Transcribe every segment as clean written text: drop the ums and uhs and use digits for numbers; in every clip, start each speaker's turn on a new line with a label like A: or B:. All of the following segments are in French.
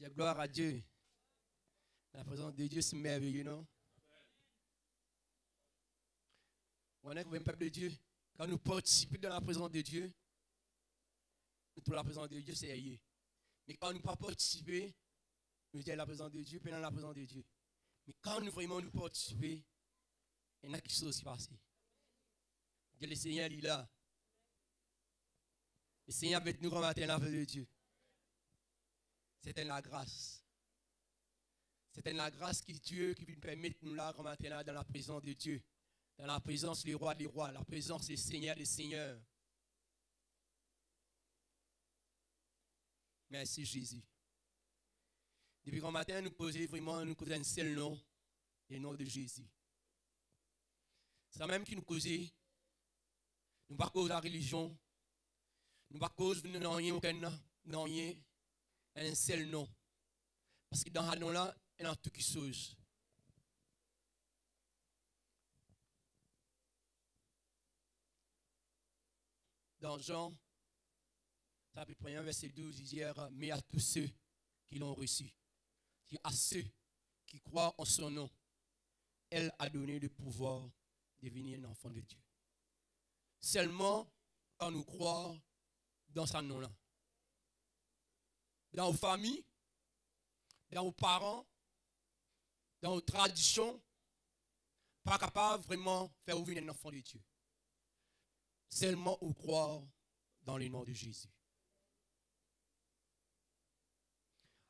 A: Dire gloire à Dieu. La présence de Dieu, c'est merveilleux, non? On est comme un peuple de Dieu. Quand nous participons dans la présence de Dieu, nous trouvons la présence de Dieu, c'est ayé. Mais quand nous ne pas participer, nous disons la présence de Dieu, puis dans la présence de Dieu. Mais quand nous vraiment nous participons, il y a quelque chose qui passe. Dieu, le Seigneur, il est là. Le Seigneur avec nous comme matin, la présence de Dieu. C'était la grâce. C'était la grâce qui Dieu qui nous permet de nous là comme matin dans la présence de Dieu. Dans la présence des rois, la présence des seigneurs, des seigneurs. Merci Jésus. Depuis qu'un matin, nous posons vraiment, nous causons un seul nom, le nom de Jésus. C'est même qui nous cause, nous ne pas cause la religion, nous ne pas cause de rien, un seul nom. Parce que dans ce nom-là, il y a toutes choses. Dans Jean, chapitre 1, verset 12, il dit, mais à tous ceux qui l'ont reçu, à ceux qui croient en son nom, elle a donné le pouvoir de devenir un enfant de Dieu. Seulement quand nous croyons dans son nom-là. Dans nos familles, dans nos parents, dans nos traditions, pas capable vraiment de faire ouvrir un enfant de Dieu. Seulement au croire dans le nom de Jésus.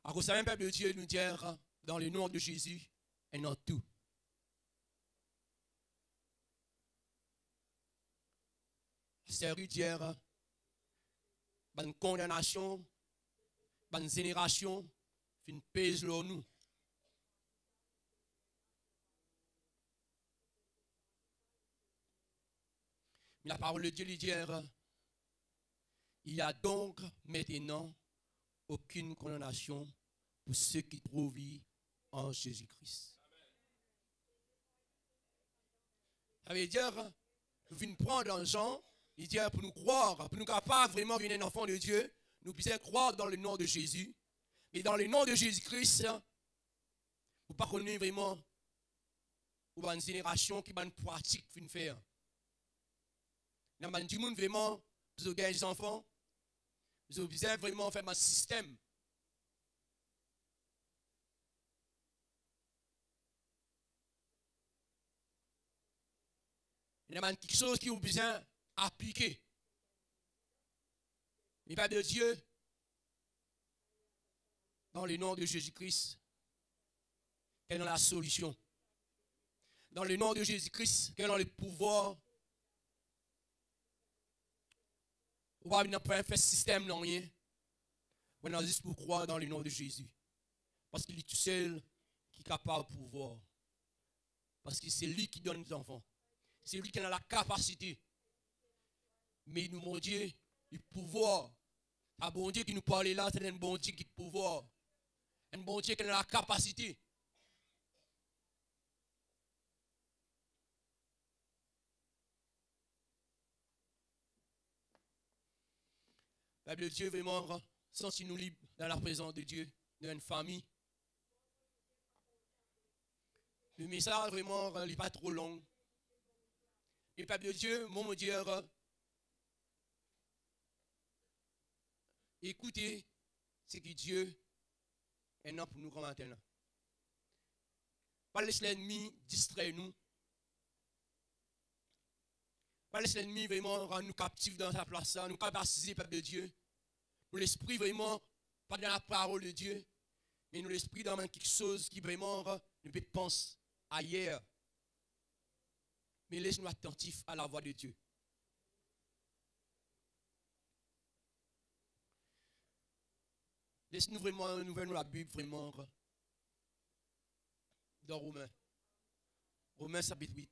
A: À cause d'un peuple de Dieu nous dire dans le nom de Jésus et dans tout. C'est dire une condamnation, une génération, une pèse sur nous. Mais la parole de Dieu lui dit, il y a donc maintenant aucune condamnation pour ceux qui trouvent en Jésus-Christ. Ça veut dire, nous venons prendre dans Jean, il dit pour nous croire, pour nous capables vraiment devenir un enfant de Dieu, nous puissions croire dans le nom de Jésus. Mais dans le nom de Jésus-Christ, vous ne pas connaître vraiment une génération qui va une pratique pour faire. Dans le monde vraiment, vous avez des enfants, vous avez vraiment faire un système. Il y a quelque chose qui vous besoin appliquer. Mais pas de Dieu, dans le nom de Jésus-Christ, quelle est la solution? Dans le nom de Jésus-Christ, quel est le pouvoir? On va venir faire un système, non rien. On a juste pour croire dans le nom de Jésus. Parce qu'il est tout seul qui est capable de pouvoir. Parce que c'est lui qui donne les enfants. C'est lui qui a la capacité. Mais nous, mon Dieu, le pouvoir. Un bon Dieu qui nous parle là, c'est un bon Dieu qui a le pouvoir. Un bon Dieu qui a la capacité. La Bible de Dieu vraiment sentit nous libres dans la présence de Dieu, dans une famille. Le message vraiment n'est pas trop long. Le peuple de Dieu, mon Dieu, écoutez ce que Dieu est là pour nous comme maintenant. Pas laisser l'ennemi distraire nous. Pas laisser l'ennemi vraiment rendre nous captifs dans sa place, nous capaciter le peuple de Dieu. Nous l'esprit vraiment, pas dans la parole de Dieu, mais nous l'esprit dans quelque chose qui vraiment nous peut penser ailleurs. Mais laisse-nous attentifs à la voix de Dieu. Laisse-nous vraiment nous la Bible vraiment dans Romains. Romains chapitre 8.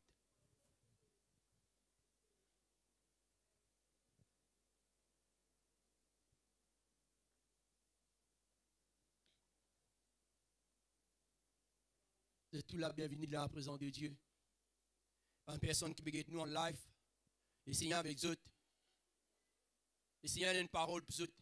A: C'est tout la bienvenue dans la présence de Dieu. Une personne qui peut nous en live, le Seigneur avec eux. Le Seigneur a une parole pour eux.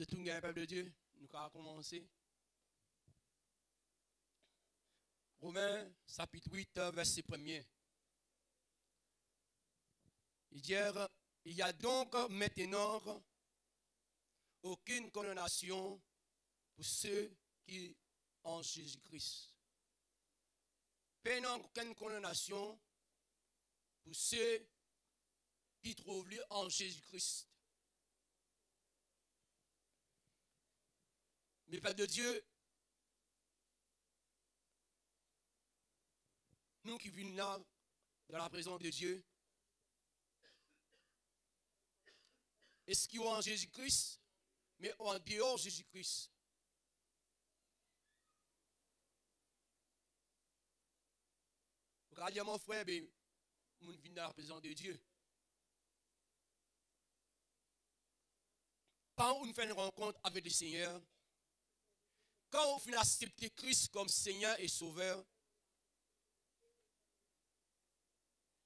A: De tout le peuple de Dieu, nous allons commencer. Romains, chapitre 8, verset 1er. Il y a donc maintenant aucune condamnation pour ceux qui ont Jésus-Christ. Aucune condamnation pour ceux qui trouvent lui en Jésus-Christ. Mais Père de Dieu, nous qui vivons là, dans la présence de Dieu, est-ce qu'ils ont en Jésus-Christ, mais en dehors de Jésus-Christ? Regardez mon frère, nous vivons dans la présence de Dieu. Quand on fait une rencontre avec le Seigneur, quand on finit d'accepter Christ comme Seigneur et Sauveur,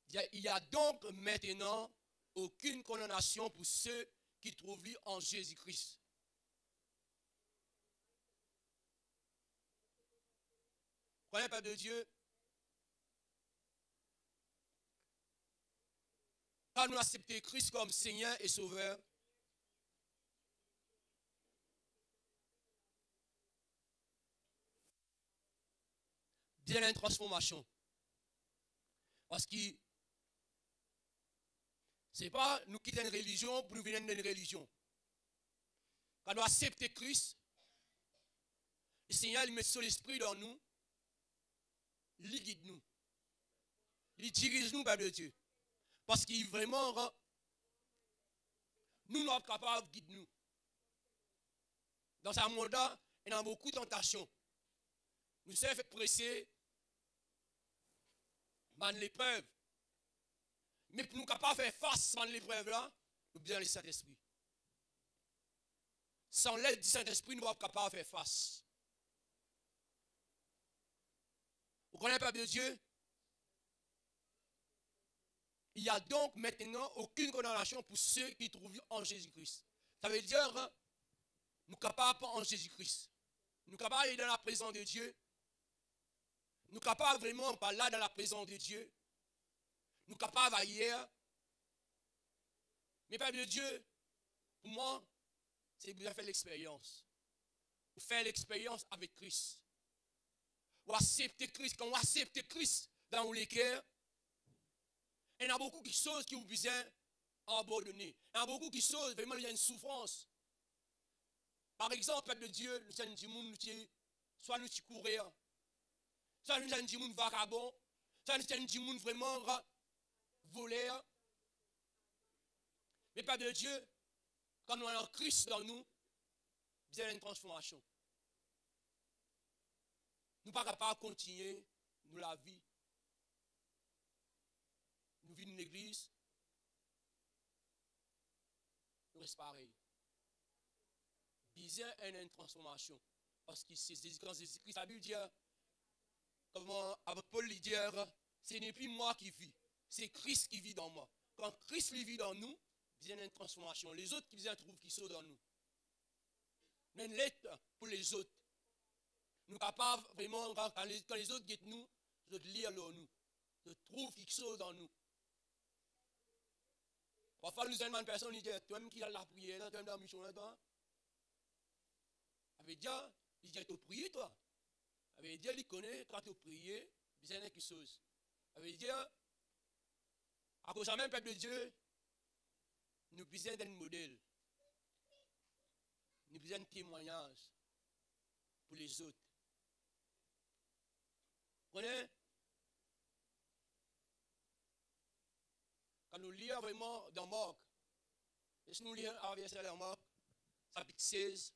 A: il y a donc maintenant aucune condamnation pour ceux qui trouvent lui en Jésus-Christ. Croyez pas de Dieu. Quand nous acceptons Christ comme Seigneur et Sauveur, il y a une transformation. Parce que ce n'est pas nous quitter une religion pour nous venir d'une religion. Quand nous acceptons Christ, le Seigneur met son esprit dans nous, il guide nous. Il dirige nous, Père de Dieu. Parce qu'il vraiment, nous sommes capables de guider nous. Dans ce monde-là, il y a beaucoup de tentations. Nous sommes fait presser par l'épreuve. Mais pour nous capables de faire face à l'épreuve là, nous avons besoin du Saint-Esprit. Sans l'aide du Saint-Esprit, nous ne sommes pas capables de faire face. Vous connaissez pas de Dieu? Il n'y a donc maintenant aucune condamnation pour ceux qui trouvent en Jésus-Christ. Ça veut dire, nous sommes capables en Jésus-Christ. Nous sommes capables d'aller dans la présence de Dieu. Nous sommes capables vraiment par là dans la présence de Dieu. Nous sommes capables ailleurs. Mais Père de Dieu, pour moi, c'est de faire l'expérience. Vous faire l'expérience avec Christ. Vous accepter Christ. Quand vous acceptez Christ dans vos cœurs, il y a beaucoup de choses qui vous besoin abandonner. Il y a beaucoup de choses, vraiment, il y a une souffrance. Par exemple, Père de Dieu, nous sommes dit, soit nous courir, soit nous sommes dit, vagabond, soit nous sommes dit, vraiment voleur. Mais Père de Dieu, quand nous avons Christ dans nous, il y a une transformation. Nous ne sommes pas capables de continuer nous la vie. Nous vivons une église, nous restons pareil. Il y a une transformation. Parce que c'est quand Jésus-Christ, la Bible dit, comment avec Paul dit, ce n'est plus moi qui vis, c'est Christ qui vit dans moi. Quand Christ vit dans nous, il y a une transformation. Les autres qui trouvent qu'ils sont dans nous. Mais une lettre pour les autres. Nous sommes capables vraiment, quand les autres guettent nous, de lire nous, de trouver qu'ils sont dans nous. Parfois, nous avons une personne qui dit, toi-même qui a la prière, toi-même dans la mission là-dedans. Ça veut dire, il dit, tu pries, toi. Ça veut dire, il connaît, quand tu pries, il y a quelque chose. Ça veut dire, à cause de même, peuple de Dieu, nous avons besoin d'un modèle. Nous avons besoin d'un témoignage pour les autres. Vous connaissez? Quand nous lisons vraiment dans Marc, et si nous lisons à verset dans Marc, chapitre 16,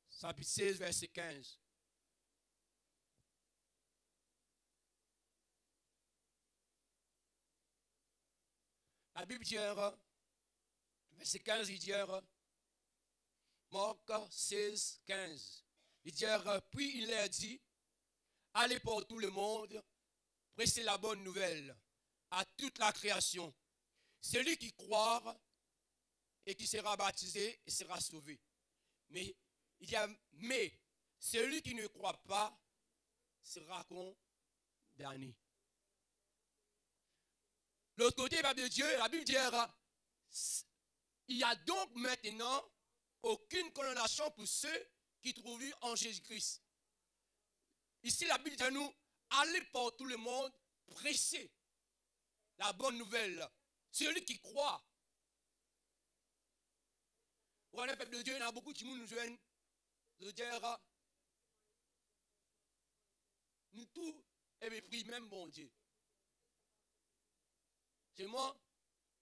A: chapitre 16, verset 15. La Bible dit, verset 15, il dit, Marc 16, 15. Il dit, puis il leur dit, allez pour tout le monde, prêchez la bonne nouvelle à toute la création. Celui qui croira et qui sera baptisé sera sauvé. Mais il y a, mais celui qui ne croit pas sera condamné. L'autre côté, la Bible de Dieu, la Bible dit, il y a donc maintenant aucune condamnation pour ceux qui trouvent en Jésus-Christ. Ici, la Bible dit à nous, allez pour tout le monde, prêchez la bonne nouvelle. Celui qui croit. Pour le peuple de Dieu, il y a beaucoup de monde nous joignent. De dire, nous tous et mépris, même bon Dieu. Chez moi,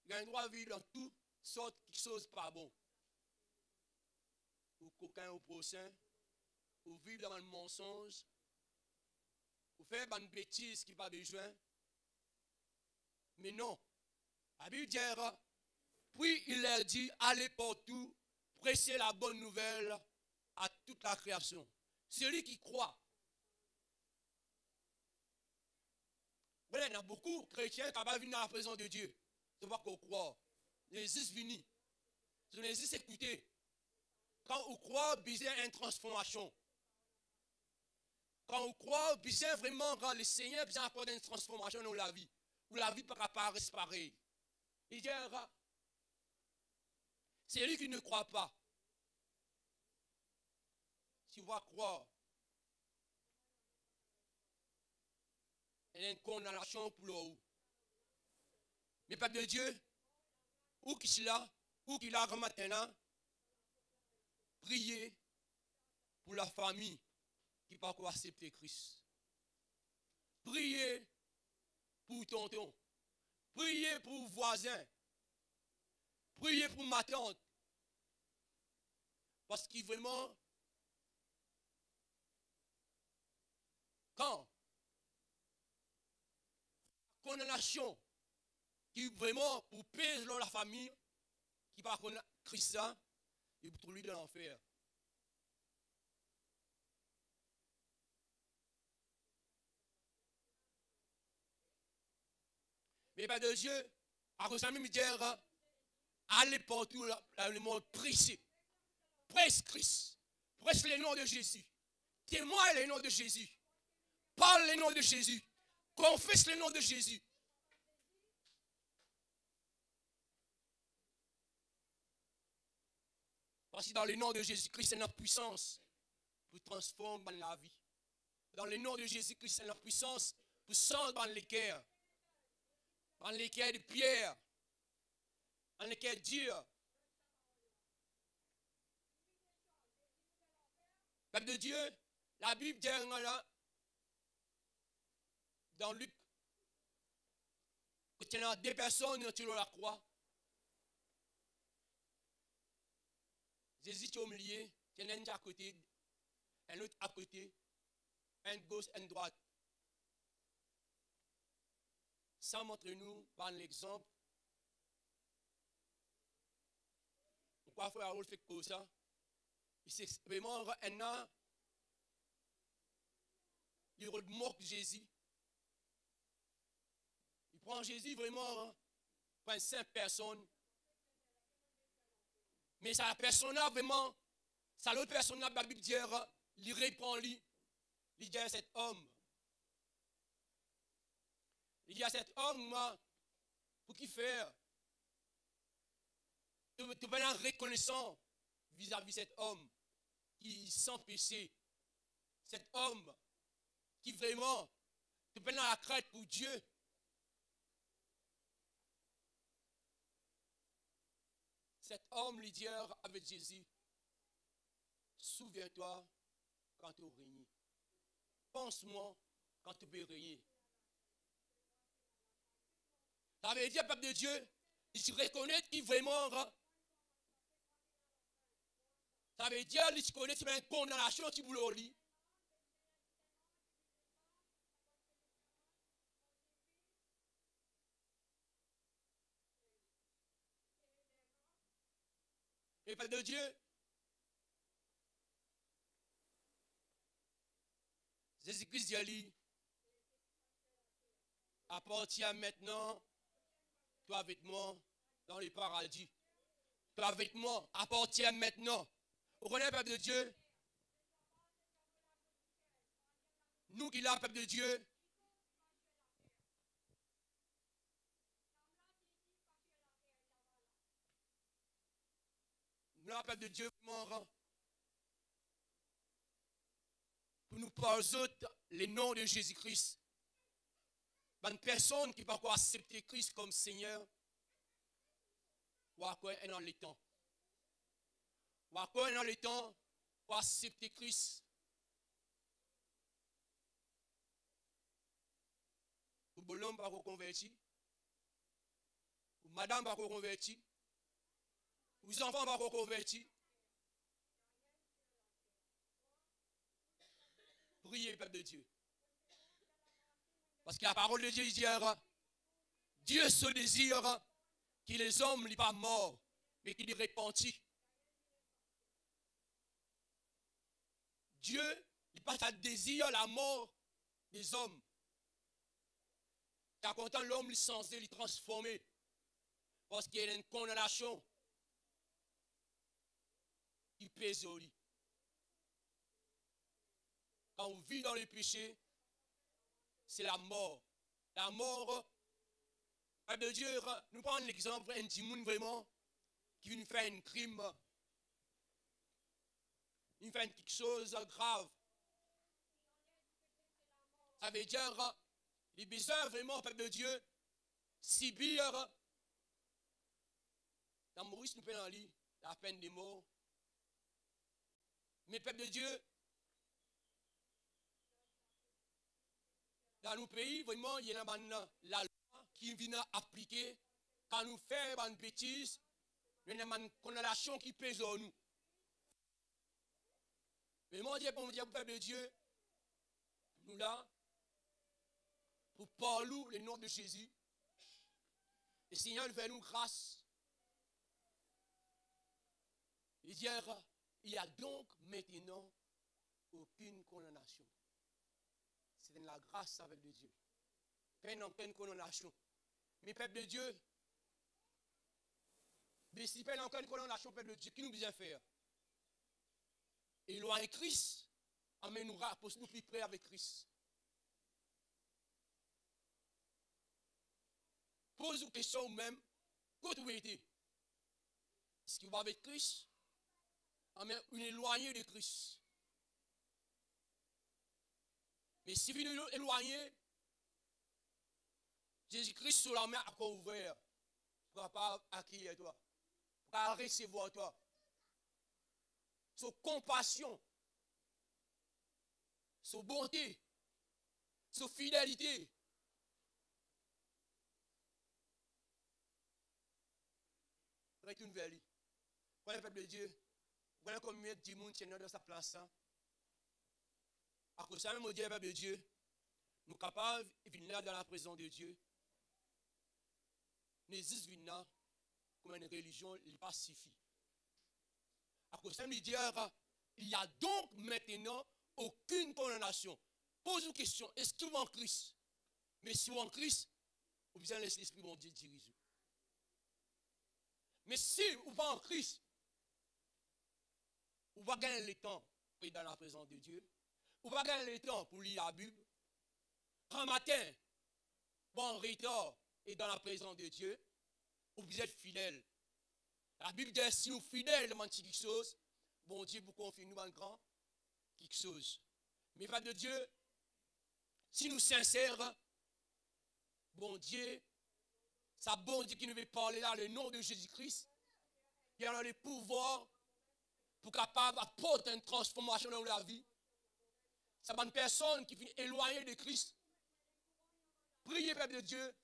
A: il y a un droit à vivre dans toutes sortes de choses pas bon. Ou coquin au prochain, ou vivre dans le mensonge, ou faire une bêtise qui n'a pas besoin. Mais non. La Bible dit, puis il leur dit, allez partout, prêchez la bonne nouvelle à toute la création. Celui qui croit. Voilà, il y a beaucoup de chrétiens qui n'ont pas vu dans la présence de Dieu. C'est pas qu'on croit. Ils existent venus. Ils existent écoutés. Quand on croit, il y a une transformation. Quand on croit, il y a vraiment, quand le Seigneur a apporté une transformation dans la vie. Où la vie ne peut pas apparaître pareil. Il dit, c'est lui qui ne croit pas. Tu vas croire. Il y a une condamnation pour l'eau. Mais peuple de Dieu, où qu'il là, où qu'il a maintenant, priez pour la famille qui va encore accepter Christ. Priez pour tonton. Priez pour voisin. Priez pour ma tante. Parce qu'il vraiment, quand la condamnation qui vraiment pour pèse dans la famille, qui va connaître Christ, il pour lui de l'enfer. Mais pas de Dieu, à cause de me dire, allez partout dans le monde, prêchez. Prêche Christ. Prêche le nom de Jésus. Témoigne le nom de Jésus. Parle le nom de Jésus. Confesse le nom de Jésus. Parce que dans le nom de Jésus-Christ, c'est notre puissance pour transformer la vie. Dans le nom de Jésus-Christ, c'est notre puissance pour changer dans l'équerre. Dans l'équerre de pierre. Dans l'équerre dur. Peuple de Dieu, la Bible dit dans Luc que tu as deux personnes sur la croix. Jésus est au milieu, tu as un à côté, un autre à côté, un gauche, un droite. Ça montre-nous par l'exemple. Pourquoi faire un rôle fait comme ça? Il vraiment un an, il moque Jésus. Il prend Jésus vraiment, pas une simple personne. Mais ça la personne vraiment, ça l'autre personne la Bible dit, il répond lui, il dit à cet homme. Il dit à cet homme, pour qui faire? Tu veux être reconnaissant vis-à-vis de cet homme qui sans péché. Cet homme qui vraiment te prend la crainte pour Dieu. Cet homme lui dit avec Jésus, souviens-toi quand tu régnes. Pense-moi quand tu peux régner. Ça veut dire, peuple de Dieu, il se reconnaît qu'il vraiment. Ça veut dire, il se connaît qu'il y a une condamnation qui vous le lit. Et peuple de Dieu, Jésus-Christ dit, appartient maintenant, toi avec moi, dans le paradis. Toi avec moi, appartient maintenant. Vous connaissez, peuple de Dieu? Nous qui sommes, peuple de Dieu, nous, peuple de Dieu, pour nous parler les noms de Jésus-Christ. Une personne qui ne peut pas accepter Christ comme Seigneur, ou à quoi est dans le temps. Ou à quoi est dans le temps pour accepter Christ. Ou l'homme pas converti. Ou madame pas converti. Ou les enfants pas converti. Priez, peuple de Dieu. Parce que la parole de Dieu dit, Dieu se désire que les hommes ne soient pas morts, mais qu'ils repentis. Dieu, il pas à désir la mort des hommes. Car quand l'homme est censé le transformer, parce qu'il y a une condamnation qui pèse au lit. Quand on vit dans le péché, c'est la mort. La mort, de Dieu, nous prenons l'exemple d'un petit monde vraiment qui vient faire un crime, il fait quelque chose de grave. Ça veut dire, il besoin vraiment, peuple de Dieu, subir, dans Maurice, nous prenons la peine de mort. Mais peuple de Dieu, dans nos pays, vraiment, il y a la loi qui vient appliquer. Quand nous faisons une bêtise, il y a une condamnation qui pèse sur nous. Mais moi, je pour dire, peuple de Dieu, nous là, pour parler le nom de Jésus, le Seigneur fait nous grâce. Il dit, il y a donc maintenant aucune condamnation. C'est de la grâce avec de Dieu. Pas aucune condamnation. Mais peuple de Dieu, mais si pas aucune condamnation, peuple de Dieu, qui nous besoin faire? Éloigner Christ, amène-nous pour nous plus près avec Christ. Pose une question même, quand vous êtes? Est-ce que vous avec Christ? Amène une éloigné de Christ. Mais si vous êtes éloigné, Jésus-Christ sur la main encore ouvert, pour ne pas accueillir toi, pour ne pas recevoir toi. Sur compassion, sur bonté, sur fidélité. Avec une verre. Voilà le peuple de Dieu. Voilà combien de monde qui est dans sa place. À cause de ça, même au Dieu, le peuple de Dieu, nous sommes capables de venir là dans la présence de Dieu. Nous existons là comme une religion pacifique. À cause de ça, nous disons, il n'y a donc maintenant aucune condamnation. Pose une question, est-ce que vous en Christ? Mais si vous en Christ, vous besoin laisser l'Esprit de Dieu diriger. Mais si vous pas en Christ, vous ne pouvez pas gagner le temps pour être dans la présence de Dieu. Vous ne pouvez pas gagner le temps pour lire la Bible. Un matin, bon retard et dans la présence de Dieu, vous êtes fidèle. La Bible dit, si nous sommes fidèles dans quelque chose, bon Dieu vous confie nous en grand quelque chose. Mais pas de Dieu, si nous sommes sincères, bon Dieu, ça bon Dieu qui nous veut parler là, le nom de Jésus-Christ, il a le pouvoir pour capable d'apporter une transformation dans la vie. C'est une personne qui vient éloigner de Christ. Priez, peuple de Dieu,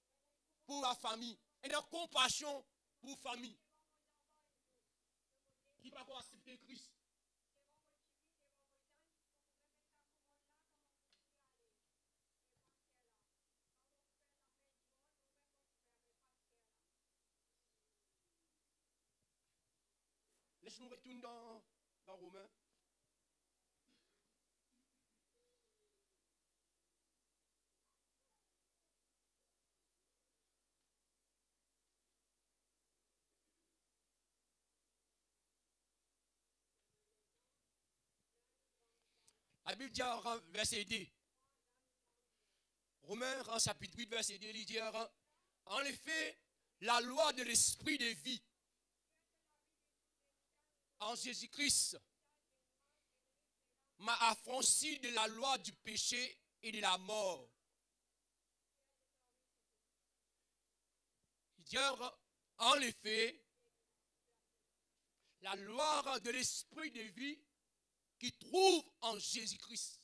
A: pour la famille. Et dans compassion pour la famille. Qui ne va pas accepter Christ. Laisse-nous retourner dans Romains. La Bible dit en verset 2. Romains en chapitre 8, verset 2, il dit en effet, la loi de l'esprit de vie en Jésus-Christ m'a affranchi de la loi du péché et de la mort. Il dit en effet, la loi de l'esprit de vie qui trouve en Jésus-Christ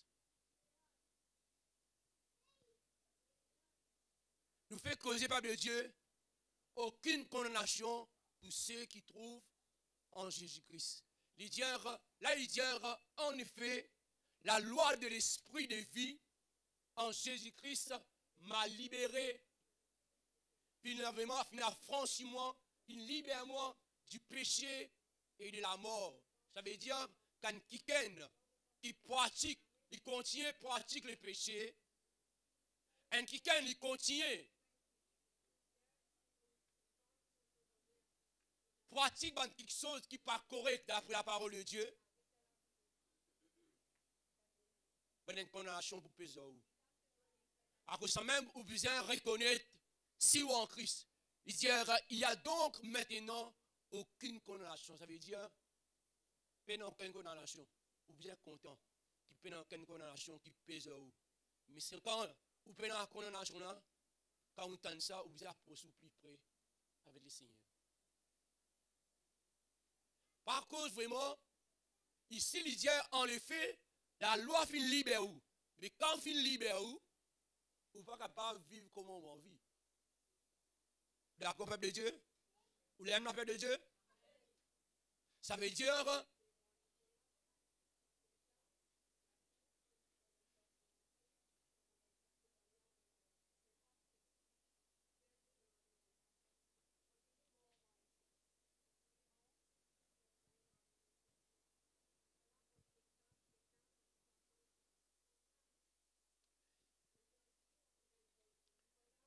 A: nous fait causer par de Dieu aucune condamnation pour ceux qui trouvent en Jésus-Christ. Il dit en effet, la loi de l'esprit de vie en Jésus-Christ m'a libéré, finalement, franchement, il libère moi du péché et de la mort. Ça veut dire quand quelqu'un qui pratique, il continue à pratiquer le péché, un quelqu'un il continue pratique quelque chose qui n'est pas correct d'après la parole de Dieu, il y a une condamnation pour peser. À cause de même, vous besoin reconnaître si vous en Christ. Il y a donc maintenant aucune condamnation. Ça veut dire, il n'y a aucune condamnation. Vous besoin content qu'il n'y ait aucune condamnation qui pèse. Mais c'est quand vous prenez la condamnation là, quand vous entendez ça, vous besoin approcher plus près avec le Seigneur. Par cause, vraiment, ici, il dit en effet, la loi finit libère où. Mais quand finit libère où, vous n'êtes pas capable de vivre comme on vit. D'accord, peuple de Dieu? Vous l'aimez, la peuple de Dieu? Ça veut dire,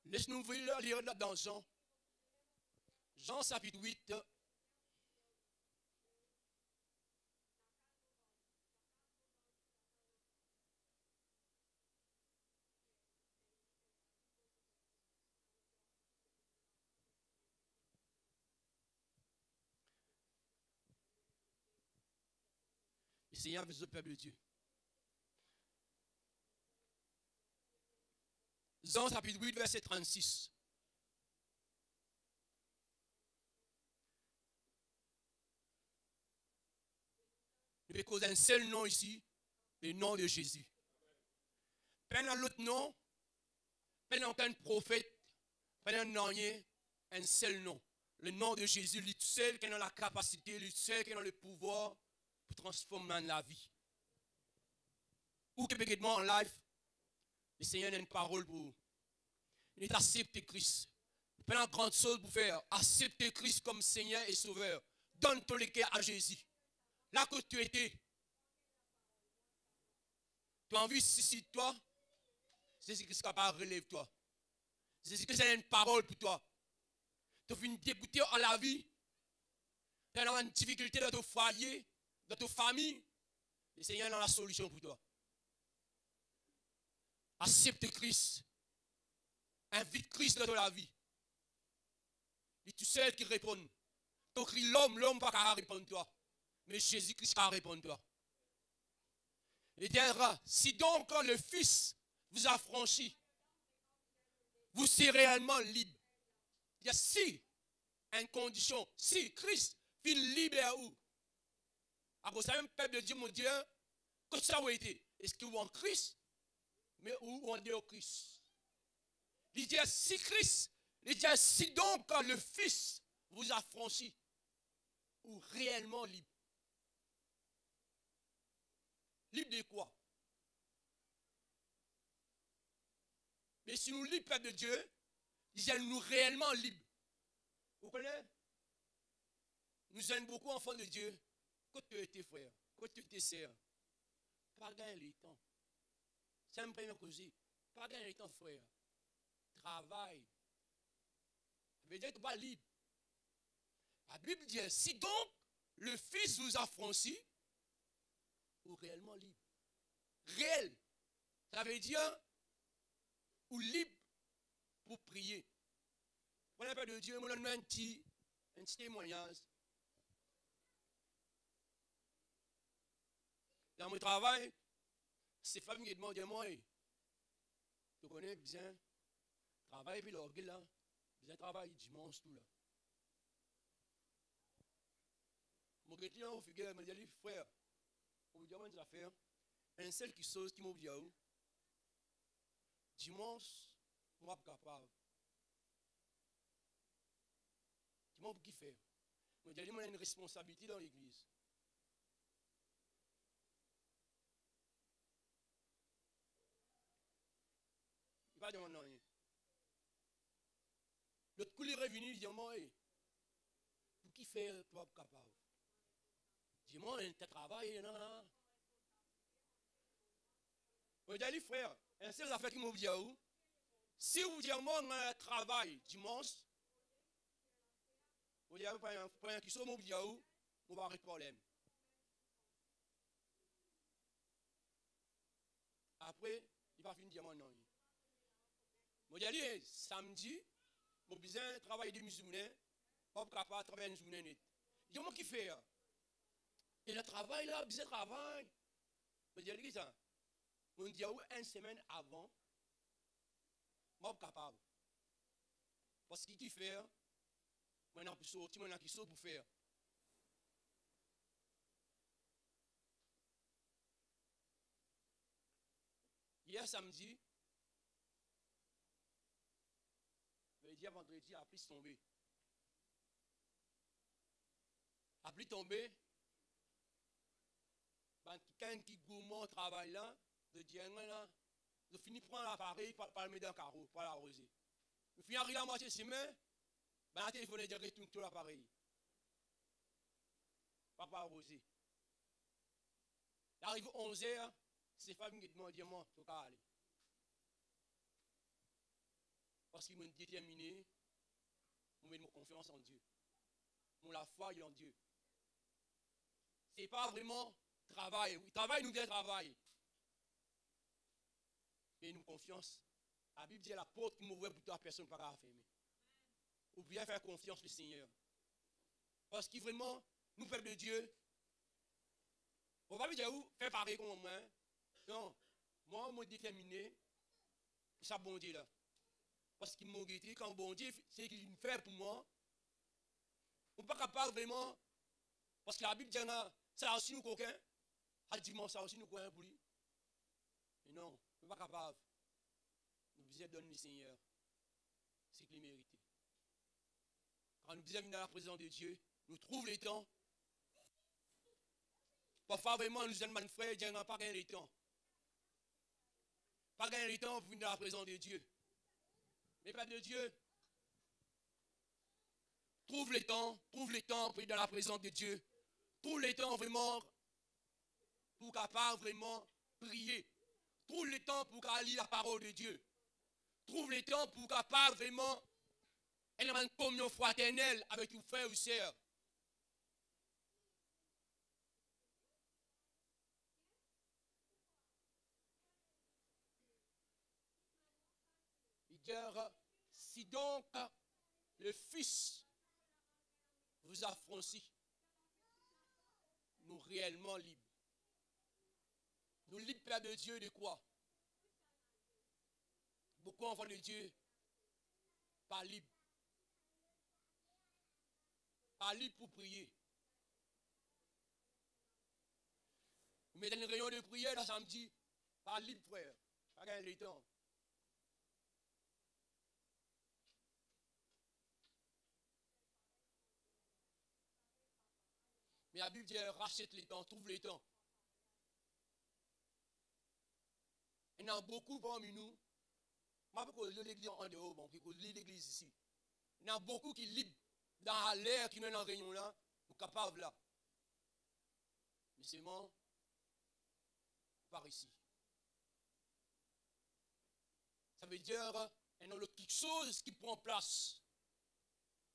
A: laisse-nous lire dans Jean. Jean chapitre 8. Le Seigneur veut le peuple de Dieu. Jean chapitre 8, verset 36. Il y a cause d'un seul nom ici, le nom de Jésus. Pendant l'autre nom, pendant aucun prophète, pendant rien, un seul nom. Le nom de Jésus, lui seul qui a la capacité, lui seul qui a le pouvoir pour transformer la vie. Ou que peut-être en live, le Seigneur a une parole pour vous. Il est accepté Christ. Il peut une grande chose pour faire. Accepter Christ comme Seigneur et Sauveur. Donne ton cœur à Jésus. Là que tu étais, tu as envie de suicider toi. Jésus-Christ est capable de relever toi. Jésus-Christ a une parole pour toi. Tu as une dégoûté en la vie. Tu as une difficulté dans ton foyer, dans ta famille. Le Seigneur a la solution pour toi. Accepte Christ. Invite Christ dans ta vie. Et tu sais qui répond. Tu cries l'homme ne va pas répondre toi. Mais Jésus-Christ va répondre toi. Il dira, si donc le Fils vous a franchi, vous serez réellement libre. Il y a si, une condition, si Christ vient libérer où? Alors ça même peuple de Dieu, mon Dieu, que ça a été? Est-ce que vous en Christ, mais où on dit au Christ? Il dit, si Christ, il dit, si donc le Fils vous a franchi, ou réellement libre. Libre de quoi? Mais si nous libres, peuple de Dieu, il dit, nous réellement libres. Vous connaissez? Nous sommes beaucoup enfants de Dieu. quand tu étais frère, quand tu étais sœur, pas gagner le temps. C'est un premier cause. Pas gagner le temps, frère. Travail. Ça veut dire que tu n'es pas libre. La Bible dit, si donc le Fils vous a franchi, ou réellement libre. Réel. Ça veut dire, ou libre pour prier. Voilà, Père de Dieu, je donne un petit témoignage. Dans mon travail, ces femmes qui demandent à moi, tu connais bien, travail, puis l'orgue là, bien travail dimanche, tout là. Mon client, au figure, m'a dit, frère, on vous dit, comment tu vas faire? Un seul qui saute, qui m'a dit, dimanche, moi, je suis capable. Dimanche, pour qui faire? Moi, j'ai dit, moi, j'ai une responsabilité dans l'église. Il va demander rien. L'autre coup, il est revenu, il dit, moi, pour qui faire, toi, pour capable? Dis-moi, tu travailles, non? Moi, j'ai dit, frère, un seul affaire qui m'a dit, si vous dites, moi, je travaille dimanche, vous dites, pour un qui soit, moi, je vais avoir un problème. Après, il va finir dire, moi, non. Moi, j'ai dit, samedi, mon besoin travailler de musulmans, pas capable de travailler une journée net. Il dit, moi, qui fait? Et le travail là, besoin de travail. Moi, j'ai dit, ça. On dit, une semaine avant, moi, je suis capable. Parce qu'il qui fait, moi, je suis sorti, moi, je suis pour faire. Hier samedi, je vais dire vendredi, la pluie tombée. La pluie tombée, quand qui gourmand travaille là, de dire là, je finis prendre l'appareil pour le mettre dans le carreau, pour l'arroser. Je finis arriver à moitié semaine, la téléphone est direct tout l'appareil. Pas arroser. Il arrive 11h, ces femmes qui demandent, moi, tu vas aller. Parce qu'ils m'ont déterminé, je mets mon confiance en Dieu. Mon la foi est en Dieu. Ce n'est pas vraiment travail. Oui, travail nous vient travail. Mais nous confiance. La Bible dit la porte qui m'ouvre pour toi, personne ne peut pas la fermer. Ou bien faire confiance au Seigneur. Parce que vraiment, nous, peuple de Dieu, on ne va pas dire où faire pareil comme moi. Non, moi, je suis déterminé pour ça, bon Dieu là. Parce qu'il m'a dit, quand bon Dieu, c'est ce qu'il fait pour moi, on n'est pas capable vraiment, parce que la Bible dit, ça aussi nous coquins, à dimanche, ça aussi nous coquins pour lui. Mais non, on n'est pas capable. Nous devons donner le Seigneur, c'est qu'il mérite. Quand nous devons venir dans la présence de Dieu, nous trouvons les temps. Parfois, vraiment, nous disons, mon frère, Dieu n'a pas gagné le temps. Pas gagner le temps pour venir dans la présence de Dieu. Mais Père de Dieu, trouve le temps pour être dans la présence de Dieu. Trouve le temps vraiment pour capable vraiment prier. Trouve le temps pour lire la parole de Dieu. Trouve le temps pour capable vraiment avoir une communion fraternelle avec vos frères et sœurs. Il dit, si donc le Fils vous a franchi, nous réellement libres. Nous libres, Père de Dieu, de quoi? Beaucoup enfants de Dieu, pas libres. Pas libres pour prier. Vous mettez une réunion de prière le samedi, pas libre, frère. Pas gagner le temps. Mais la Bible dit, rachète les temps, trouve les temps. Il y en a beaucoup parmi nous. Je ne sais pas si l'église en dehors, bon, l'église ici. Il y en a beaucoup qui libres dans l'air, qui sont dans la réunion là, ou capables là. mais seulement par ici. Ça veut dire, il y a quelque chose qui prend place.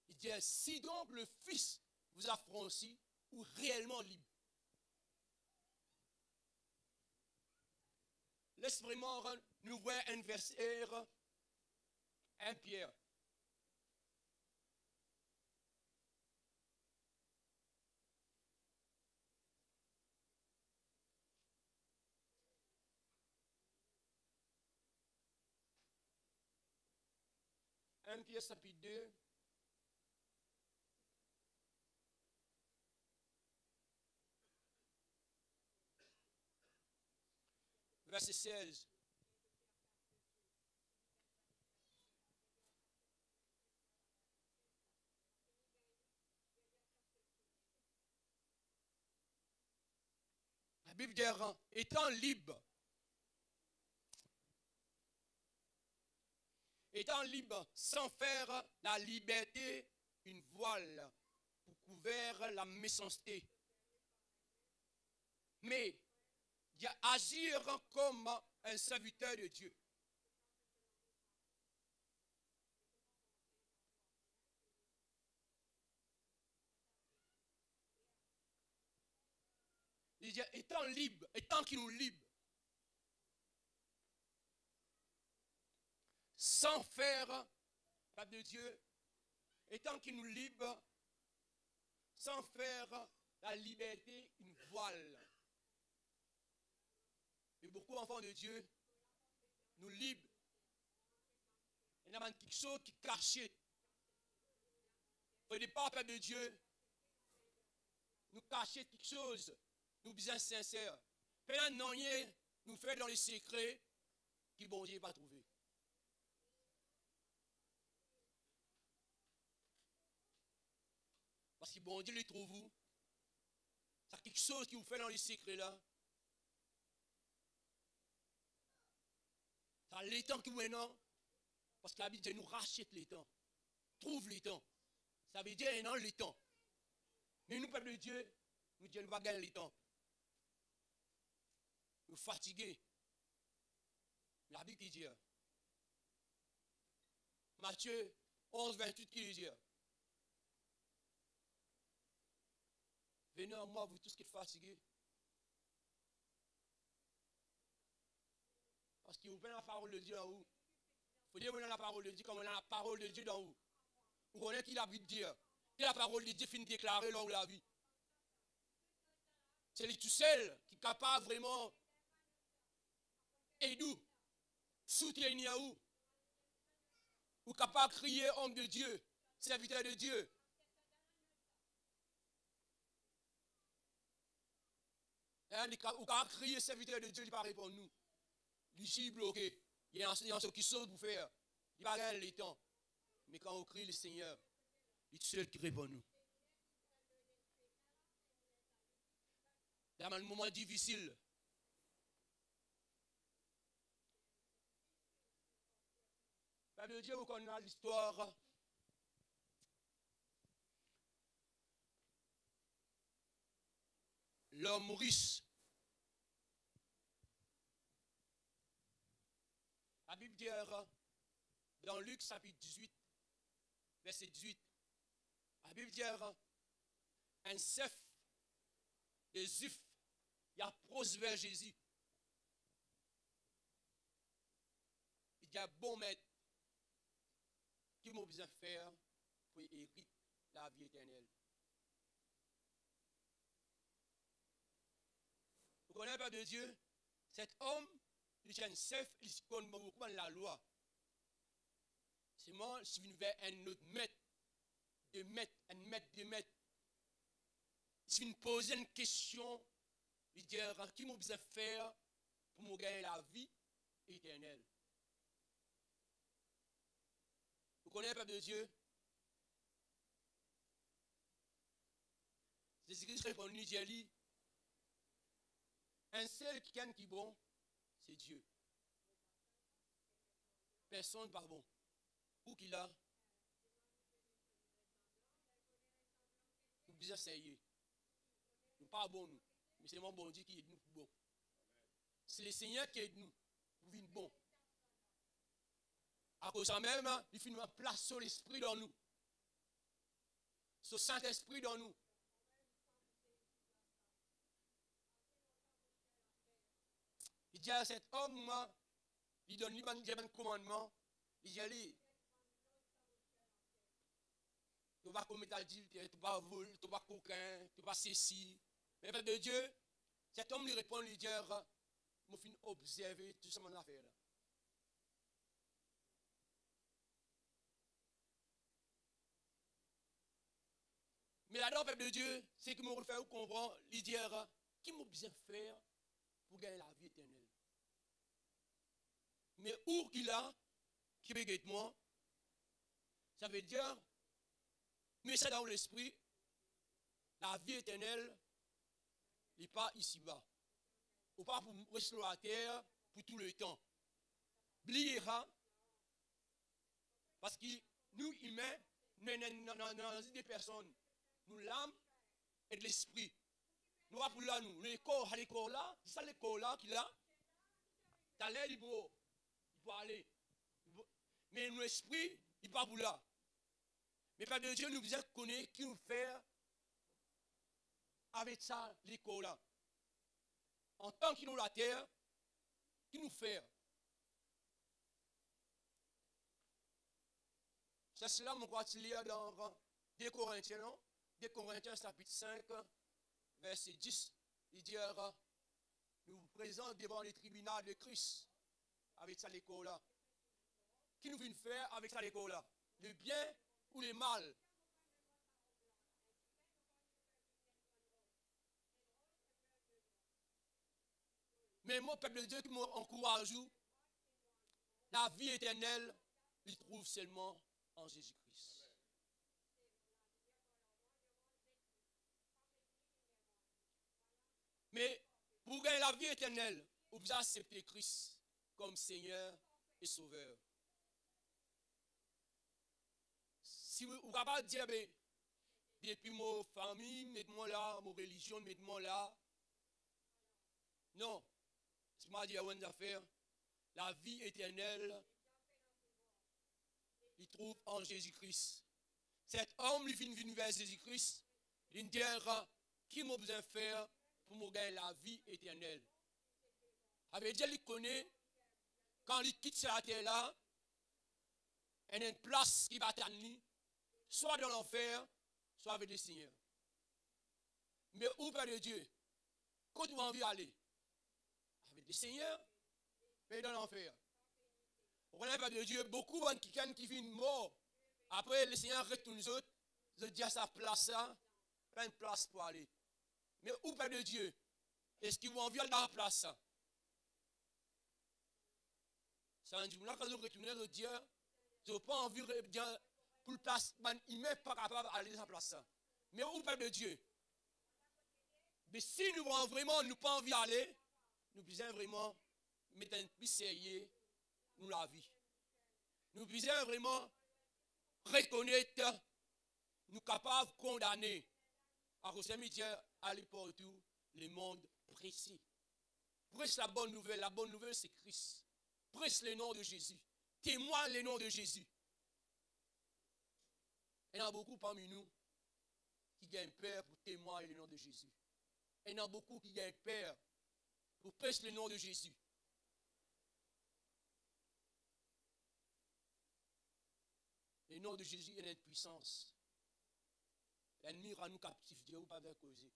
A: Il dit, si donc le Fils vous affranchit, ou réellement libre. Laisse vraiment nous voir un verset, 1 Pierre. Un Pierre chapitre 2. Verset 16. La Bible dit, étant libre, sans faire la liberté une voile pour couvrir la méchanceté, mais agir comme un serviteur de Dieu. Il dit, étant libre, étant qu'il nous libre, sans faire, pas de Dieu, étant qu'il nous libre, sans faire la liberté une voile. Et beaucoup d'enfants de Dieu nous librent. Il y a quelque chose qui est caché. Au départ, Père de Dieu, nous cacher quelque chose, nous bien sincères. Père, non, nous fait dans les secrets que bon Dieu va trouver. Parce que bon Dieu les trouve vous. C'est quelque chose qui vous fait dans les secrets là. C'est les temps qui vous maintenant. Parce que la Bible dit nous rachète les temps. Trouve les temps. Ça veut dire non les temps. Mais nous, peuple de Dieu, nous disons nous ne pas gagner les temps. Nous fatigués. La Bible qui dit. Matthieu 11, 28 qui dit. Venez à moi, vous tous qui êtes fatigués. Parce que vous prenez la parole de Dieu en vous. Il faut dire que vous avez la parole de Dieu comme on a la parole de Dieu dans vous. Vous connaissez qui l'a vu dire. Qui la parole de Dieu finit de déclarer dans la vie. C'est lui tout seul qui est capable vraiment d'aider, soutenir vous. Vous êtes capable de crier homme de Dieu, serviteur de Dieu. Vous êtes capable de crier serviteur de Dieu, il ne va pas répondre nous. Il est bloqué. Il y a un ce qui saute pour faire. Il va gagner le temps. Mais quand on crie le Seigneur, il est seul qui répond nous. Dans un moment difficile, la Bible dit qu'on a l'histoire l'homme riche. La Bible dit dans Luc chapitre 18, verset 18, la Bible dit un chef des Juifs, il approche vers Jésus. Il dit bon maître, qui m'a besoin de faire pour hériter la vie éternelle. Vous connaissez pas de Dieu? Cet homme, il est un chef, il connaît beaucoup la loi. C'est moi, je viens vers un autre maître, un maître. Je viens poser une question, il dit, qui m'a besoin de faire pour me gagner la vie éternelle? Vous connaissez le peuple de Dieu? Jésus-Christ répond, il dit, un seul qui est bon, c'est Dieu. Personne n'est pas bon. Où qu'il a? Nous devons essayer. Nous ne sommes pas bons, nous. Mais c'est mon bon Dieu qui aide nous pour bon. C'est le Seigneur qui aide nous pour vivre bon. À cause de ça même, il fait une place sur l'Esprit dans nous. Sur le Saint-Esprit dans nous. Il dit à cet homme, il donne lui un commandement. Il dit, allez, tu vas commettre adultère, tu vas voler, tu vas coquin, tu vas ceci. Mais Père de Dieu, cet homme lui répond, lui dit, je vais observer tout ce que mon affaire là. Mais là-dedans, Père de Dieu, c'est que me fait comprendre, lui dire, qui m'a besoin faire pour gagner la vie éternelle. Mais où qu'il a, qui regarde moi, ça veut dire, mais ça dans l'esprit, la vie éternelle n'est pas ici-bas. Ou pas pour rester sur la terre pour tout le temps. Oubliera, parce que nous, humains, nous sommes des personnes, nous l'âme et de l'esprit. Nous avons pour là, nous, le corps là, c'est ça le corps là qu'il a. T'as l'air, il peut aller. Mais l'esprit, il ne va pas pour là. Mais Père de Dieu nous besoin connaître qui nous fait avec ça, les corps là. En tant qu'il nous la terre, qui nous fait. C'est cela, mon croit lire dans 2 Corinthiens, non? 2 Corinthiens, chapitre 5, verset 10. Il dit, nous vous présentons devant les tribunaux de Christ, avec ça, les corps là. Qui nous vient faire avec ça, les corps là? Le bien ou le mal? Mais mon peuple de Dieu qui m'encourage, la vie éternelle, il trouve seulement en Jésus-Christ. Mais pour gagner la vie éternelle, vous devez accepter Christ comme Seigneur et Sauveur. Si vous ne pouvez pas dire, depuis ma famille, mettez-moi là, ma religion, mettez-moi là. Non. C'est moi dire une affaire. La vie éternelle, il trouve en Jésus-Christ. Cet homme, il vient vers Jésus-Christ. Il dit, qui m'a besoin de faire pour me gagner la vie éternelle? Avec Dieu, il connaît, quand il quitte cette terre-là, il y a une place qui va attendre, soit dans l'enfer, soit avec le Seigneur. Mais où, Père de Dieu, quand tu as envie d'aller? Avec le Seigneur, mais dans l'enfer. Vous connaissez, Père de Dieu, beaucoup de gens qui viennent morts. Après, le Seigneur retourne les autres, ils disent à sa place, pas une place pour aller. Mais où, Père de Dieu, est-ce qu'ils vont envie d'aller dans la place? Ça veut dire, quand ils retournent, ils disent, je n'ai pas envie de dire, pour le place, il n'est pas capable d'aller dans la place. Mais où, Père de Dieu? Mais si nous avons vraiment, nous pas envie d'aller, nous besoin vraiment mettre un peu sérieux nous la vie. Nous besoin vraiment reconnaître, nous capables de condamner. À cause de aller partout, le monde précis. Prêche la bonne nouvelle c'est Christ. Prêche le nom de Jésus. Témoigne le nom de Jésus. Il y en a beaucoup parmi nous qui gagnent peur pour témoigner le nom de Jésus. Il y en a beaucoup qui gagnent peur pour prêcher le nom de Jésus. Le nom de Jésus est une puissance. L'ennemi rend nous captifs, Dieu, ou pas de causer.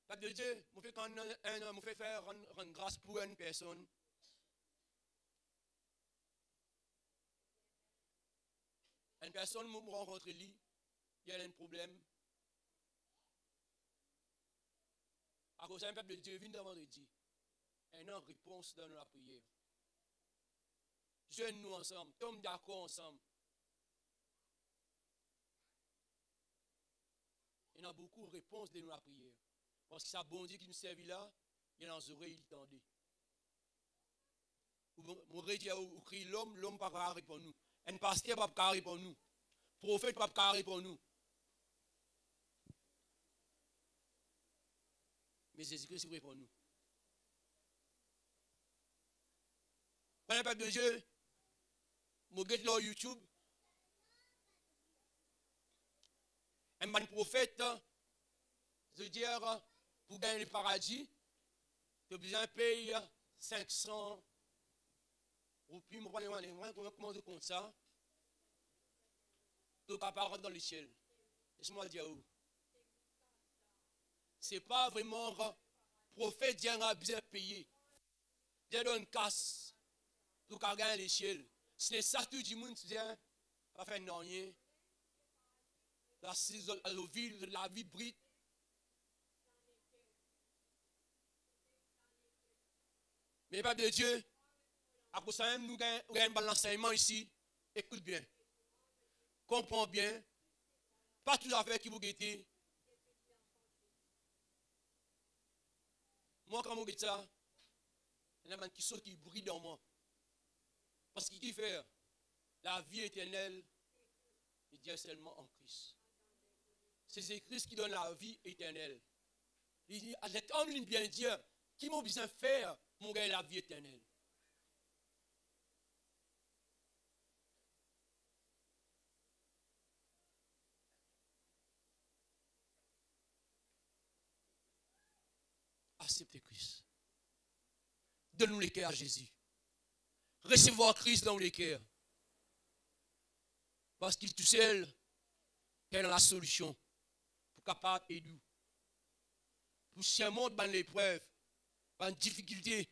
A: Père de Dieu, je fais faire rendre grâce pour une personne. Une personne me rencontre lui, il y a un problème. À cause d'un peuple de Dieu, vient devant Dieu. Et une réponse dans la prière. Jeunes nous ensemble, tombe d'accord ensemble. Il y en a beaucoup de réponses de la prière. Parce que ça bon Dieu qui nous servit là, il y a dans les oreilles, il tendait. Mon Dieu ou crie l'homme ne peut pas répondre nous. Un pasteur ne peut pas répondre nous. Prophète ne peut pas répondre nous. Mais Jésus-Christ est vrai pour nous. Prenez peuple de Dieu, je regarde leur YouTube. Un bon prophète, je veux dire, pour gagner le paradis, tu as besoin de payer 500 roupies. Comment je compte ça? Tu es capable de rentrer dans le ciel. Laisse-moi dire où. Ce n'est pas vraiment prophète qui a besoin de payer. Dieu donne une casse pour gagner le ciel. C'est ça tout le monde qui vient à faire rien. La vie brille. Mais pas de Dieu, à cause de ça, nous avons un bon enseignement ici. Écoute bien. Comprends bien. Pas tout à fait qui vous guettez. Moi, quand je guette ça, il y a un qui brille dans moi. Parce qu'il fait la vie éternelle, il dit seulement en Christ. C'est Christ qui donne la vie éternelle. Il dit, cet homme bien dire, qui m'a besoin de faire mon gars la vie éternelle. Acceptez Christ. Donne-nous les cœurs à Jésus. Recevoir Christ dans les cœurs. Parce qu'il tout seul est la solution pour capable d'aider nous. Pour surmonter dans l'épreuve, dans les difficultés.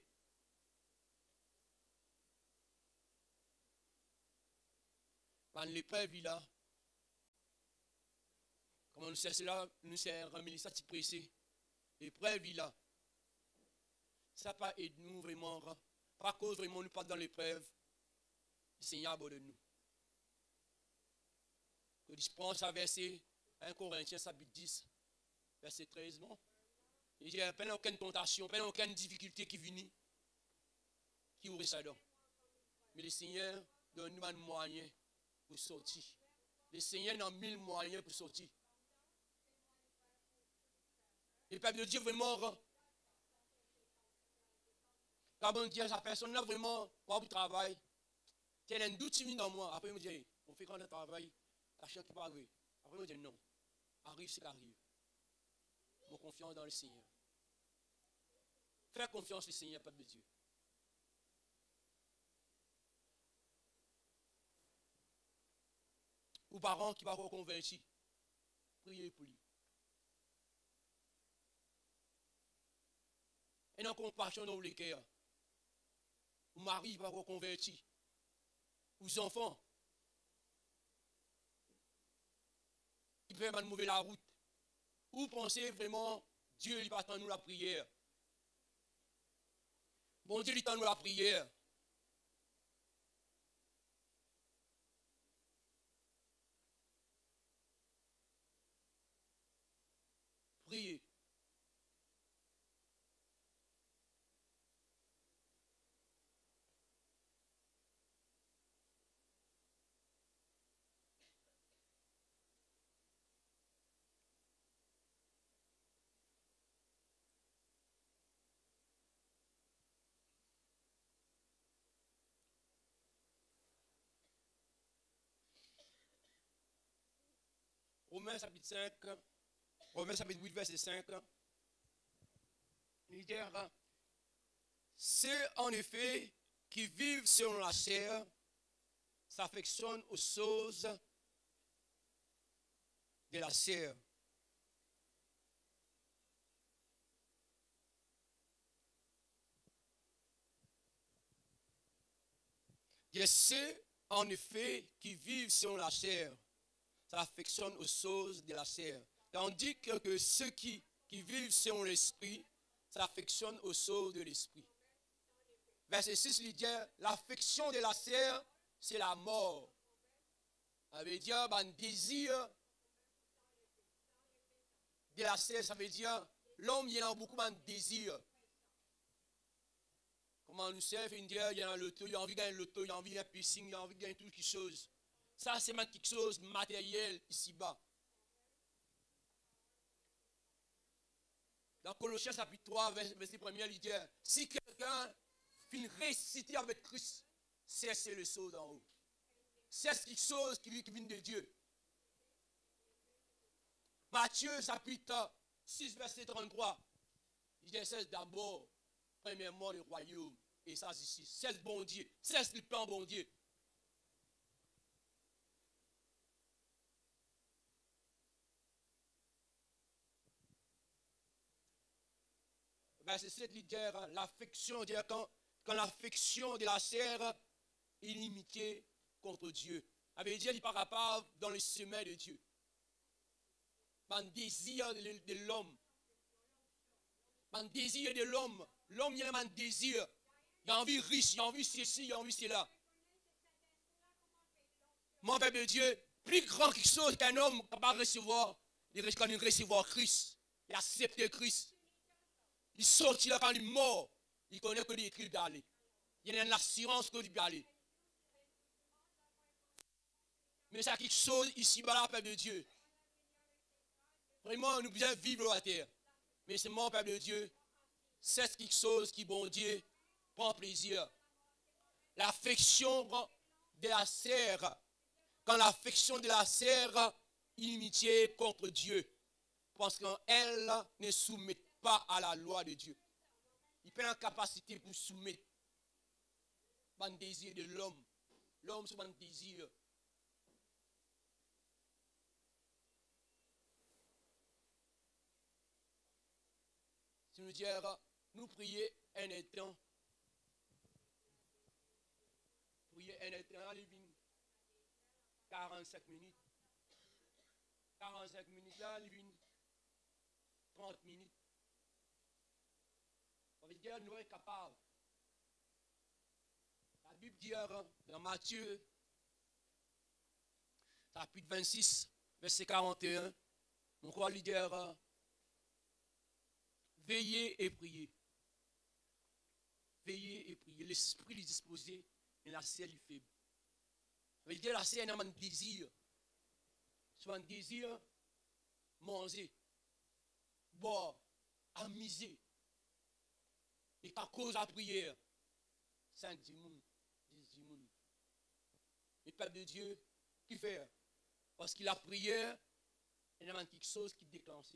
A: Dans l'épreuve, il a. Comment nous sait cela, nous sommes remis ça pressé. L'épreuve, il a. Ça pas aide nous vraiment. Pas cause vraiment nous pas dans l'épreuve. Le Seigneur aborde nous. Que je pense à verset 1 Corinthiens chapitre 10, verset 13, non? Il n'y a pas aucune tentation, pas aucune difficulté qui vient, qui ouvre ça donc. Mais le Seigneur donne nous un moyen pour sortir. Le Seigneur a 1000 moyens pour sortir. Et le peuple de Dieu vraiment, quand on dit à sa personne là vraiment, pas pour travail, il y a un doute dans moi. Après, il me dit, on fait quand on travaille, la chose qui va arriver. Après, il me dit, non, arrive ce qui arrive. Mon confiance dans le Seigneur. Fais confiance au Seigneur, peuple de Dieu. Ou parents qui vont reconvertir, priez pour lui. Et dans compassion dans les cœurs. Ou mari va reconvertir. Ou enfants. Ils peuvent nous mouver la route. Ou pensez vraiment, Dieu il va attendre nous la prière. Bon Dieu il attend nous la prière. Priez. Romains chapitre 5, Romains chapitre 8, verset 5. Il dit, ceux en effet qui vivent selon la chair s'affectionnent aux choses de la chair. Et ceux en effet qui vivent selon la chair s'affectionnent aux choses de la chair. Tandis que ceux qui vivent selon l'esprit s'affectionnent aux choses de l'esprit. Verset 6, il dit, l'affection de la chair, c'est la mort. Ça veut dire, un désir de la chair, ça veut dire, l'homme, il a beaucoup de désir. Comment nous sert, il y a l'auto, il a envie de gagner l'auto, il a envie de gagner piscine, il a envie de gagner toutes les choses. Ça, c'est quelque chose de matériel ici-bas. Dans Colossiens chapitre 3, verset 1er, il dit, si quelqu'un finit ressuscité avec Christ, c'est le saut d'en haut. C'est quelque chose qui vient de Dieu. Matthieu chapitre 6, verset 33, il dit, c'est d'abord, premièrement, le royaume. Et ça, ici, c'est le bon Dieu. C'est le plan bon Dieu. Verset 7, il dit, l'affection, quand l'affection de la chair est inimitié contre Dieu. Ça veut dire, il part pas dans le chemin de Dieu. Dans le désir de l'homme. Dans le désir de l'homme. L'homme, il a un désir. Il a envie riche, il a envie ceci, il a envie cela. Mon peuple de Dieu, plus grand quelque chose qu'un homme capable de recevoir, il recevoir Christ. Il accepte Christ. Il sortit là quand il est mort. Il connaît que les écrits d'aller. Il y a une assurance que il peut aller. Mais c'est quelque chose ici, dans la peuple de Dieu. Vraiment, nous pouvons vivre à terre. Mais c'est mon peuple de Dieu. C'est quelque chose qui, bon Dieu, prend plaisir. L'affection de la chair. Quand l'affection de la chair inimitié contre Dieu. Parce qu'elle ne soumet pas à la loi de Dieu. Il peut avoir la capacité pour soumettre. Pas un désir de l'homme. L'homme, c'est pas un désir. Si nous disons, nous prions un étang. Prier un étang, il vient 45 minutes. 45 minutes là, il vient 30 minutes. Ça veut dire, nous sommes capables. La Bible dit dans Matthieu, chapitre 26, verset 41, on croit lui dire, veillez et priez. Veillez et priez. L'esprit est disposé, mais la chair est faible. Ça veut dire, la chair a un désir. C'est un désir manger, boire, amuser. Et qu'à cause de la prière, 5 10 10. Le peuple de Dieu, qui fait? Parce qu'il a prière, il y a quelque chose qui déclenche.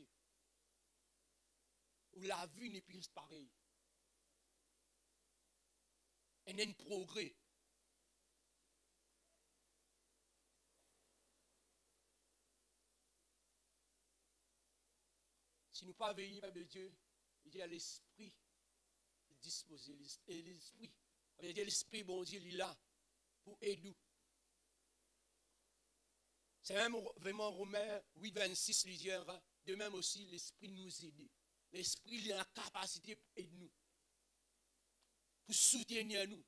A: Où la vie n'est plus pareille. Il y a un progrès. Si nous ne pas veiller, peuple de Dieu, il y a l'esprit disposé. Et l'esprit, l'esprit, bon Dieu, il est là pour aider nous. C'est même vraiment Romains 8, 26, il dit, de même aussi, l'esprit nous aide. L'esprit, il a la capacité pour aider nous. Pour soutenir nous.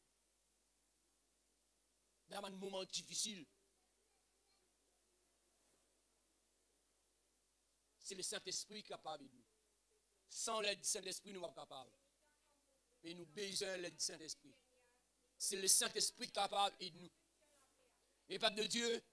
A: Dans un moment difficile. C'est le Saint-Esprit qui est capable de nous. Sans l'aide du Saint-Esprit, nous ne sommes pas capables. Mais nous besoin de l'aide du Saint-Esprit. C'est le Saint-Esprit qui est capable de nous. Et peuple de Dieu,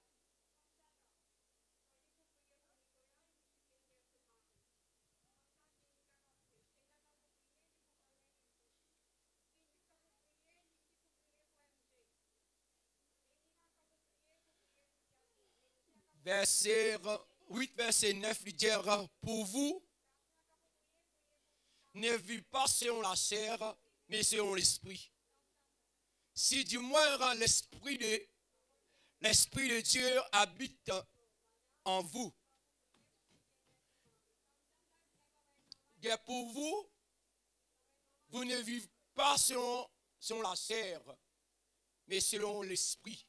A: verset 8, verset 9, il dit, pour vous, ne vivez pas selon la chair, mais selon l'esprit. Si du moins l'esprit de Dieu habite en vous. Et pour vous, vous ne vivez pas selon la chair, mais selon l'esprit.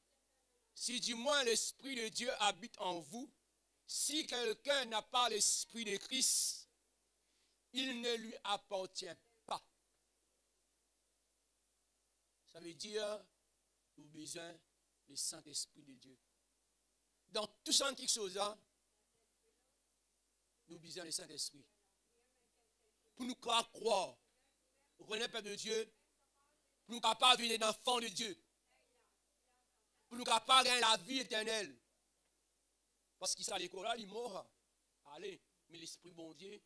A: Si du moins l'esprit de Dieu habite en vous, si quelqu'un n'a pas l'esprit de Christ, il ne lui appartient pas. Ça veut dire, nous avons besoin du Saint-Esprit de Dieu. Dans tout ça, quelque chose, nous avons besoin du Saint-Esprit. Pour nous croire, reconnaître le peuple de Dieu, pour nous capables de devenir enfants de Dieu, pour nous capables de la vie éternelle. Parce qu'il s'est l'école là, il est mort. Allez, mais l'Esprit bon Dieu,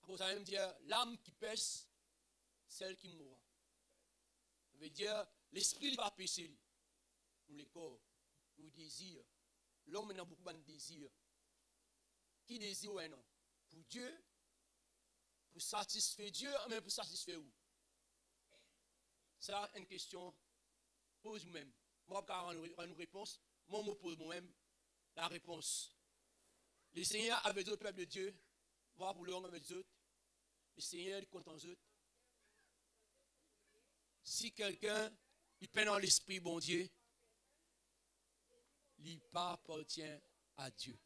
A: Après, ça veut dire, l'âme qui pèse, celle qui mourra. Ça veut dire, l'esprit n'est pas péché. Nous, les corps, nous désirons. L'homme a beaucoup de désirs. Qui désire, ouais, non? Pour Dieu, pour satisfaire Dieu, mais pour satisfaire où? Ça, une question, pose vous-même. Moi, car on une réponse, moi, je pose moi-même la réponse. Le Seigneur avec d'autres peuples de Dieu, voir pour l'homme avec d'autres. Le Seigneur est content d'autres. Si quelqu'un, il peine dans l'esprit, bon Dieu, il pas appartient à Dieu.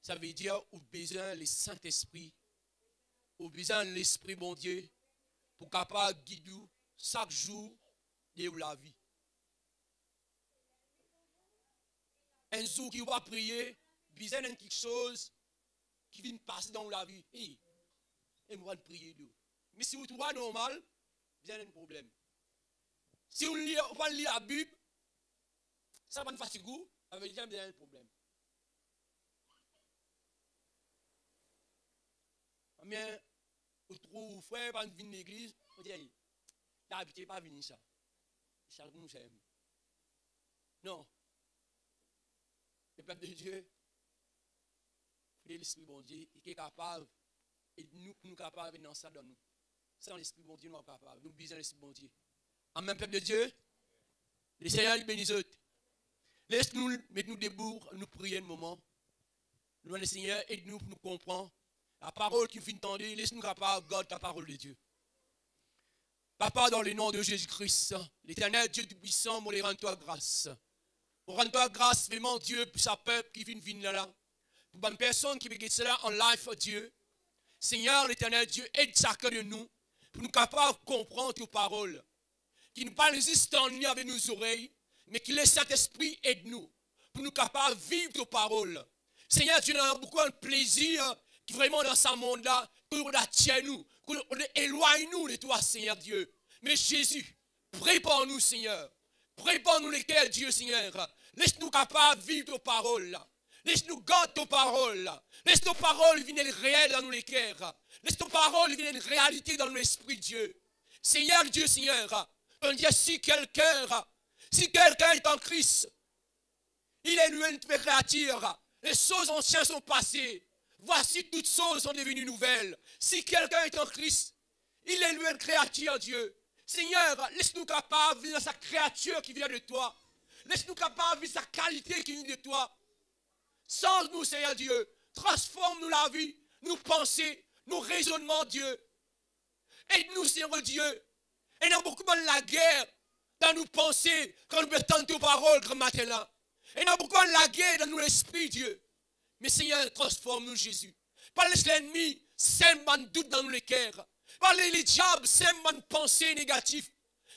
A: Ça veut dire, au besoin le Saint-Esprit, au besoin de l'Esprit, bon Dieu, pour capable guider chaque jour de la vie. Un jour qui va prier, besoin de quelque chose qui vient passer dans la vie. Et moi, de prier d'eau. Mais si vous trouvez normal, vous avez un problème. Si vous lisez la Bible, ça va vous fatiguer, ça veut dire que vous avez un problème. Mais, vous trouvez, vous frère, pas venir à l'église, vous dites, l'habitude pas venir ça. Ça nous aime. Non. Le peuple de Dieu, l'Esprit bon Dieu, il est capable, et nous capables de dans ça dans nous. Sans l'Esprit bon Dieu, nous sommes capables. Nous besoin de l'Esprit bon Dieu. En même peuple de Dieu, le Seigneur nous bénisse. Laisse-nous mettre nous debout, nous prier un moment. Nous demandons le Seigneur, aide-nous pour nous comprendre. La parole qui vient d'entendre, laisse-nous capables de garder la parole de Dieu. Papa, dans le nom de Jésus-Christ, l'Éternel Dieu Tout-Puissant, on les rend toi grâce. On rend toi grâce, vraiment Dieu, pour sa peuple qui vient venir là. Pour une personne qui veut gagner cela en live, Dieu. Seigneur, l'Éternel Dieu, aide chacun de nous pour nous capables de comprendre tes paroles. Qui ne parle juste en nous avec nos oreilles, mais qui laisse cet esprit aide-nous pour nous capables de vivre tes paroles. Seigneur, Dieu, nous avons beaucoup de plaisir qui vraiment dans ce monde-là, qu'on attire nous, qu'on éloigne nous de toi, Seigneur Dieu. Mais Jésus, prépare-nous, Seigneur. Prépare-nous les cœurs, Dieu, Seigneur. Laisse-nous capables de vivre tes paroles. Laisse-nous garder tes paroles. Laisse tes paroles venir réelles dans nos cœurs. Laisse tes paroles venir une réalité dans nos esprits, Dieu. Seigneur, Dieu, Seigneur. On dit si quelqu'un est en Christ, il est une nouvelle créature. Les choses anciennes sont passées. Voici toutes choses sont devenues nouvelles. Si quelqu'un est en Christ, il est une nouvelle créature, Dieu. Seigneur, laisse-nous capables de vivre sa créature qui vient de toi. Laisse-nous capables de vivre sa qualité qui vient de toi. Sans nous, Seigneur Dieu, transforme-nous la vie, nos pensées, nos raisonnements, Dieu. Aide-nous, Seigneur Dieu. Et il y a beaucoup de la guerre dans nos pensées quand nous mettons tes paroles, grand matin-là. Et il y a beaucoup de la guerre dans nos esprits, Dieu. Mais Seigneur, transforme-nous, Jésus. Pas laisse l'ennemi sème un doute dans nos cœurs. Pas les diables sème une pensée négative.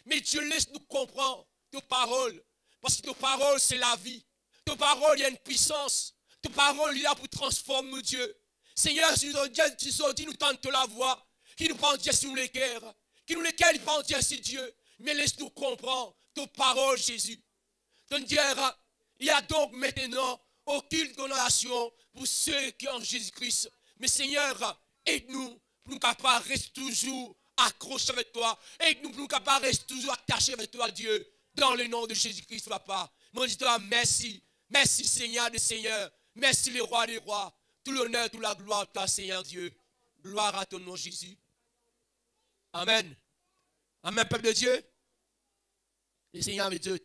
A: Mais Dieu, laisse-nous comprendre tes paroles. Parce que tes paroles, c'est la vie. Tes paroles, il y a une puissance. Tes paroles, il y a pour transformer Dieu. Seigneur, si nous avons dit, nous tentons la voix, qui nous prend Dieu sur les cœurs, qui nous lesquels il prend Dieu sur Dieu. Mais laisse-nous comprendre tes paroles, Jésus. Donc, Dieu, il y a donc maintenant aucune condamnation pour ceux qui ont Jésus-Christ. Mais Seigneur, aide-nous pour nous capables de rester toujours accrochés avec toi. Aide-nous pour nous capables de rester toujours attachés avec toi, Dieu. Dans le nom de Jésus-Christ, Papa. Moi, je dis toi merci. Merci, Seigneur des Seigneurs. Merci, les rois des rois. Tout l'honneur, toute la gloire à toi, Seigneur Dieu. Gloire à ton nom, Jésus. Amen. Amen, peuple de Dieu. Le Seigneur avec Dieu.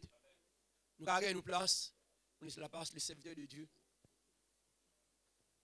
A: Nous regardons nos places. On laisse la place, les serviteurs de Dieu.